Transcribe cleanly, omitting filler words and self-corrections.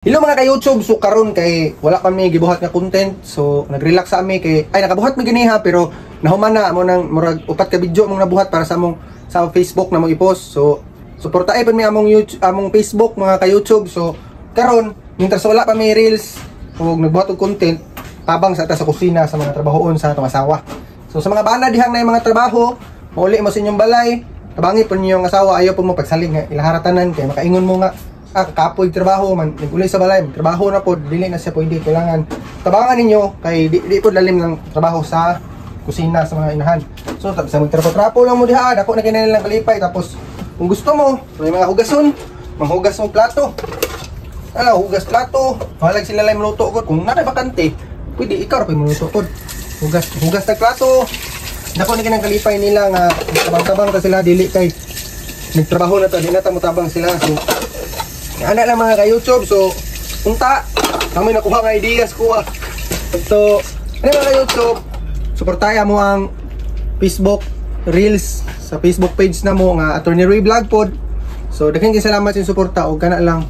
Hello mga ka-YouTube, so karon kay wala kami gibuhat nga content. So nag-relax sa ami kay nakabuhat mi giniha pero nahuman na mo nang murag upat ka video mong nabuhat para sa among sa Facebook na mo i-post. So suportae pa mi among YouTube, among Facebook mga ka-YouTube. So karon mintas wala pa mi reels ug nagbuhat og content tabang sa ta sa kusina sa mga trabahoon sa atong asawa. So sa mga bana dihang na mga trabaho, mauli mo sa inyong balay, tabangi po ninyong asawa, ayaw po mo pagsaling nga ilaharatanan kay makaingon mo nga kapoy trabaho man nagulay sa balay trabaho na po dili na siya pwede kailangan tabangan ninyo kay di po lalim ng trabaho sa kusina sa mga inahan. So sa magtrapo-trapo lang mo diha dako na kinahanglan lang kalipay. Tapos kung gusto mo may mga hugason, manghugas mo plato, hugas plato, halag sila lang maluto ko kung nara bakante pwede ikaw pa maluto ko hugas na plato dako na kinahanglan kalipay nila nga tabang-tabang ta sila dili kay nagtrabaho na to di na ta motabang sila. So anak lang mga ka-YouTube. So punta kami nakuha nga ideas kuha. So ano mga ka-YouTube, suportahan mo ang Facebook Reels sa Facebook page na mo nga Attorney Roy Vlog Pod. So daghang salamat sa suporta o kana lang.